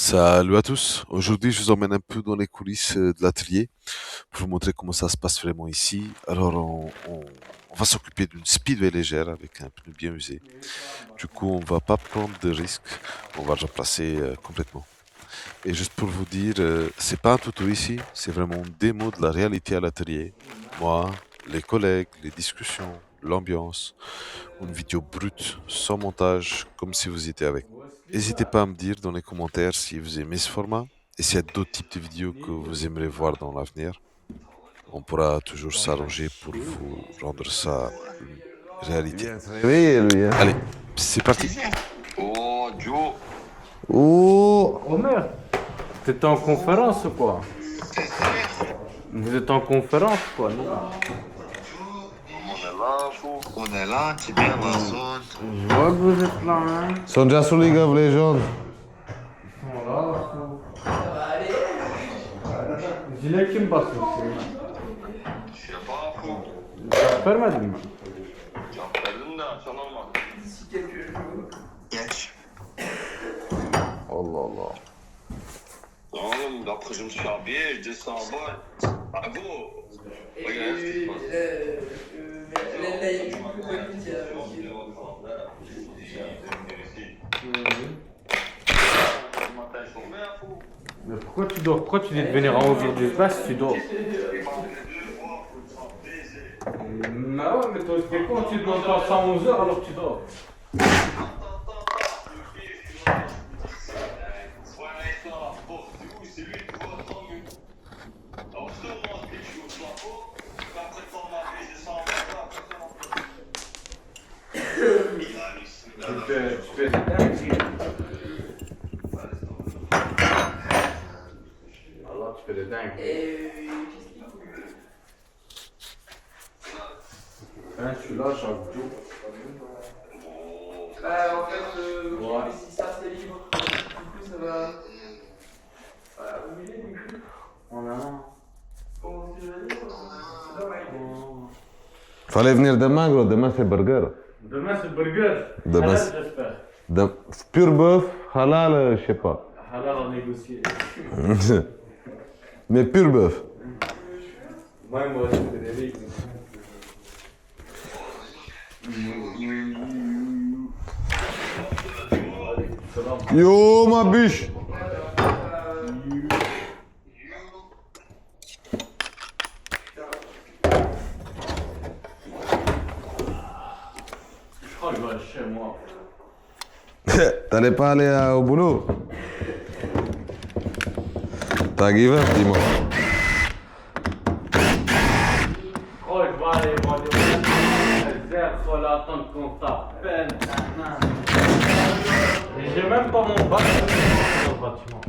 Salut à tous. Aujourd'hui, je vous emmène un peu dans les coulisses de l'atelier pour vous montrer comment ça se passe vraiment ici. Alors, on va s'occuper d'une speedway légère avec un pneu bien usé. Du coup, on va pas prendre de risques. On va le remplacer complètement. Et juste pour vous dire, c'est pas un tuto ici, c'est vraiment une démo de la réalité à l'atelier. Moi, les collègues, les discussions, l'ambiance, une vidéo brute, sans montage, comme si vous étiez avec. N'hésitez pas à me dire dans les commentaires si vous aimez ce format et s'il y a d'autres types de vidéos que vous aimeriez voir dans l'avenir. On pourra toujours s'arranger pour vous rendre ça une réalité. Bien se réveiller, lui. Hein. Allez, c'est parti. Oh, Joe, Oh, Omer, t'es en conférence ou quoi? Vous êtes en conférence ou quoi? Non. on est là, fou. On est là, tu es bien dans la zone. Je vois que vous êtes là, hein. ils sont déjà sur League of Legends. Gilet kim basıyor şimdi? Je sais pas, fou. Cevap vermedin mi? Cevap verdim de açan olmadı. Geç. Allah Allah. Oğlum, après je me suis habillé, je descends en bas. Ah, go. Regarde ce qui se passe. Ce matin, je suis ouvert, fou. Mais pourquoi tu dors? Pourquoi tu dis de venir à 11h du soir si tu dors? Il m'a appelé 2 fois pour me sentir baiser. Bah ouais, mais toi, c'est con, tu demandes pas ça à 11h alors que tu dors. Tu fais des dingueries. Alors tu fais des dingueries. Hein, je suis là, j'avoue. Bah, en fait, Ouais. si ça c'est libre, du coup ça va. Voilà, au milieu du coup. On a un. Comment tu veux dire? C'est dommage. Fallait venir demain, gros. Demain, c'est burger. Demain c'est burger. Demain, Halal, c'est- j'espère. Pur bœuf, halal, je sais pas. Halal à négocier. Mais pur bœuf. Moi, je fais des règles. Yo, ma biche. Je crois que je vais aller chez moi. T'allais pas aller au boulot? T'as give up, dis-moi. Oh, je vais aller voir des réserves, faut aller attendre qu'on t'appelle. Et j'ai même pas mon bac dans le bâtiment.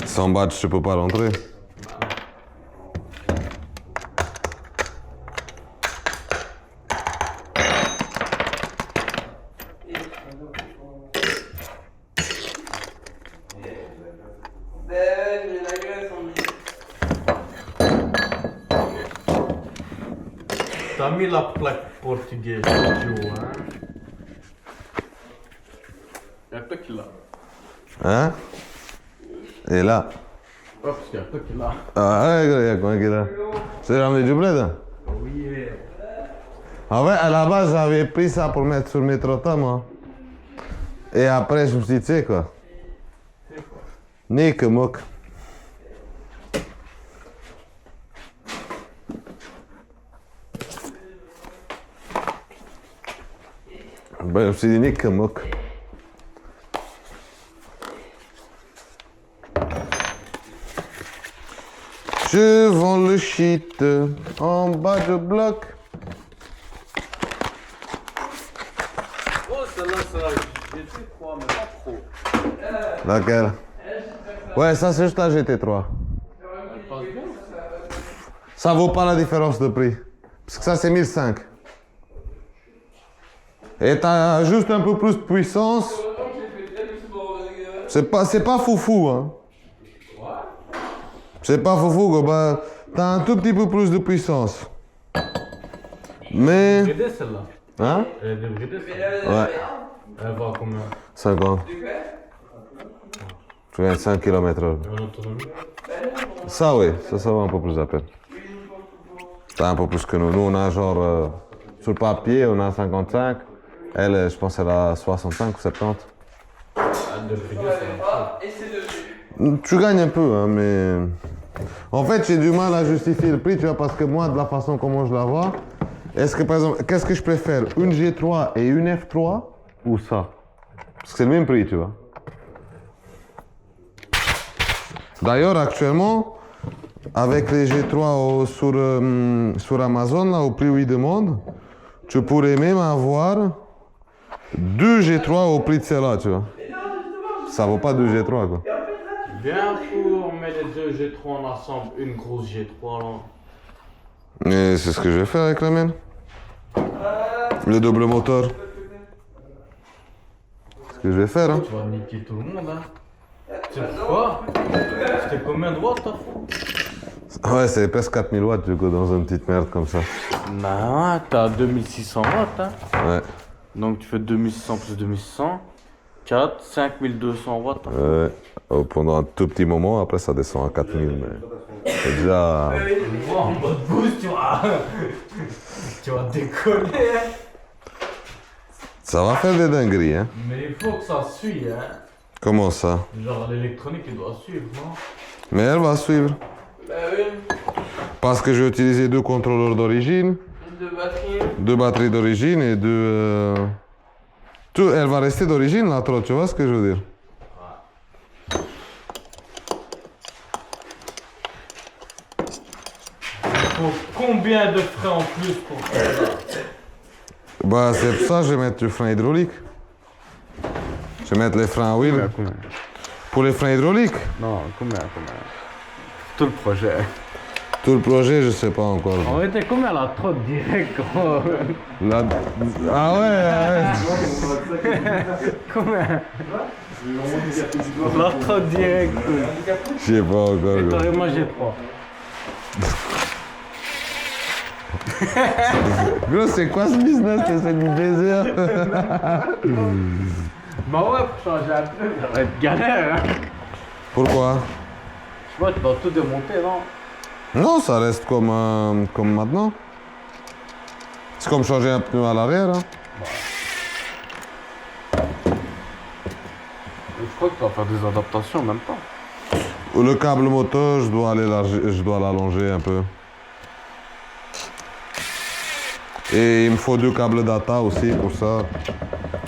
Sans badge, tu peux pas rentrer. Ben, j'ai la graisse en lui. T'as mis la plaque portugaise, Joe, hein? Y'a toi qui l'a. Hein? Et là? Ouais, parce qu'il y a toi qui l'a. Ah ouais, gros, y'a quoi qui est là? C'est ramené du bled, hein? Oui, Ah ouais, à la base, j'avais pris ça pour mettre sur mes trottoirs, moi. Et après, je me suis dit, tu sais quoi? Nique moque. Ben, je me suis dit, nique moque. Je vends le shit en bas de bloc. Oh, celle-là, j'ai fait quoi, mais pas trop. Laquelle? Ouais, ça c'est juste la GT3. Elle passe bien. Ça vaut pas la différence de prix. Parce que ça c'est 1005. Et t'as juste un peu plus de puissance. C'est pas foufou, hein. C'est pas foufou, gros. Bah, t'as un tout petit peu plus de puissance. Mais... Regardez celle-là. Hein? Elle est de celle-là. Ouais. Elle va combien? 50. De quoi? Je fais 25 km/h. En autonomie. Ça, oui, ça va un peu plus à peine. C'est un peu plus que nous. Nous, on a genre, sur le papier, on a 55. Elle, je pense, elle a 65 ou 70. Et c'est dessus. Tu gagnes un peu, hein, mais... En fait, j'ai du mal à justifier le prix, tu vois, parce que moi, de la façon comment je la vois, est-ce que, par exemple, qu'est-ce que je préfère? Une G3 et une F3 ou ça? Parce que c'est le même prix, tu vois. D'ailleurs, actuellement, avec les G3 sur Amazon, là, au prix où ils demandent, tu pourrais même avoir 2 G3 au prix de celle-là, tu vois. Ça vaut pas 2 G3, quoi. Bien fou, on met les deux G3 ensemble, une grosse G3 là. Et c'est ce que je vais faire avec la mienne. Le double moteur. C'est ce que je vais faire, hein. Tu vas niquer tout le monde, hein. Tu sais pourquoi? C'était combien de watts, t'as? Ouais, c'est presque 4000 watts, du coup, dans une petite merde comme ça. Non, t'as 2600 watts, hein. Ouais. Donc tu fais 2600 plus 2600, 4, 5200 watts. Hein. Ouais. Oh, pendant un tout petit moment, après ça descend à 4000, mais c'est déjà... En mode boost, tu vas décoller. Hein. Ça va faire des dingueries, hein. Mais il faut que ça suive, hein. Comment ça? Genre l'électronique, il doit suivre, non? Mais elle va suivre. Bah oui. Parce que j'ai utilisé 2 contrôleurs d'origine, De batterie. 2 batteries d'origine et 2... Tout, elle va rester d'origine, la trotte, tu vois ce que je veux dire? Faut combien de frais en plus pour faire ça? Bah, c'est pour ça que je vais mettre du frein hydraulique. Je vais mettre les freins à wheel. Combien? Pour les freins hydrauliques, Non, combien? Tout le projet. tout le projet, je sais pas encore. En réalité, combien la trotte direct gros? La- Ah ouais, Combien? La trotte direct. je sais pas encore. Et gros. toi et moi j'ai 3. Gros, c'est quoi ce business? C'est du plaisir. Bah ouais, pour changer un peu, ça va être galère, hein. Pourquoi? Tu vois, tu dois tout démonter, non? Non, ça reste comme maintenant. C'est comme changer un pneu à l'arrière. Hein. Je crois que tu vas faire des adaptations en même temps. Le câble moteur, je dois l'allonger un peu. Et il me faut 2 câbles data aussi pour ça.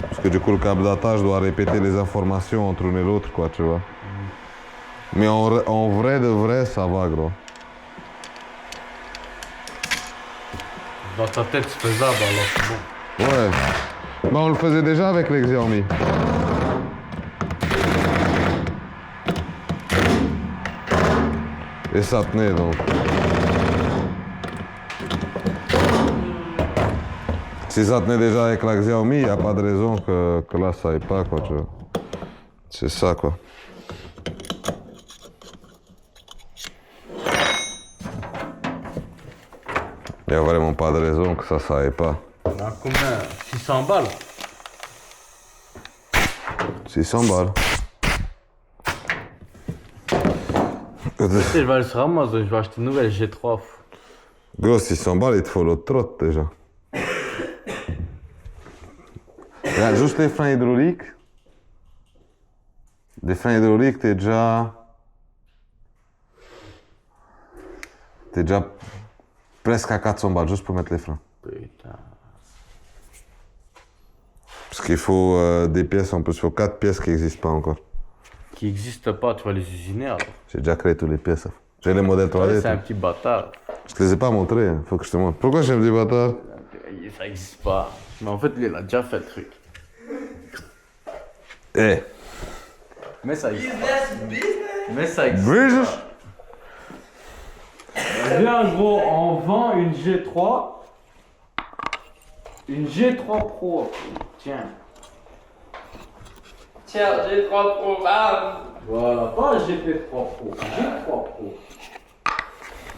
Parce que du coup, le câble data, je dois répéter les informations entre une et l'autre, quoi, tu vois. Mais en vrai de vrai, ça va, gros. Dans ta tête, c'est faisable, alors c'est bon. Ouais. Mais on le faisait déjà avec les Xiaomi. Et ça tenait, donc. Si ça tenait déjà avec la Xiaomi, il n'y a pas de raison que là, ça aille pas, quoi, tu vois. C'est ça, quoi. Il n'y a vraiment pas de raison que ça aille pas. On a combien? 600 balles? 600 balles. Tu sais, je vais aller sur Amazon, je vais acheter une nouvelle G3. Gros, 600 balles, il te faut l'autre trotte déjà. Regarde, juste les freins hydrauliques. Les freins hydrauliques, t'es déjà presque à 400 balles juste pour mettre les freins. Putain. Parce qu'il faut des pièces en plus, il faut 4 pièces qui n'existent pas encore. Qui n'existe pas, tu vas les usiner alors. J'ai déjà créé toutes les pièces. J'ai les modèles 3D. C'est un petit bâtard. Je te les ai pas montrés, hein. Faut que je te montre. Pourquoi j'aime des bâtards? Ça n'existe pas. Mais en fait, lui, il a déjà fait le truc. Eh. Mais ça existe. Business. Mais ça existe. Business. Viens gros, on vend une G3. Une G3 Pro. Tiens. Tiens, j'ai 3 Pro. Bam. Voilà, pas GT3 Pro. G3 Pro.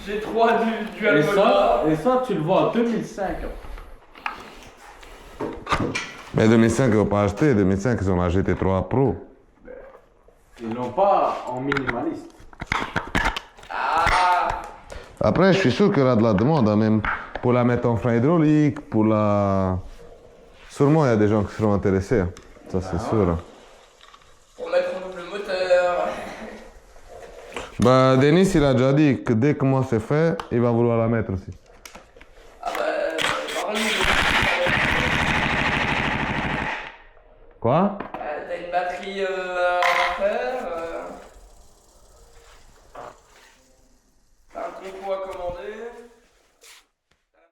J'ai 3 du Alpha. Et ça, tu le vois à 2005. Mais 2005, ils n'ont pas acheté. 2005, ils ont la GT3 Pro. Ils l'ont pas en minimaliste. Après, je suis sûr qu'il y aura de la demande, hein, même pour la mettre en frein hydraulique, pour la... Sûrement, il y a des gens qui seront intéressés. Hein. Ça, c'est sûr. Hein. Pour mettre en double moteur. Bah, Denis, il a déjà dit que dès que moi c'est fait, il va vouloir la mettre aussi. Ah bah, par nous, Quoi? t'as une batterie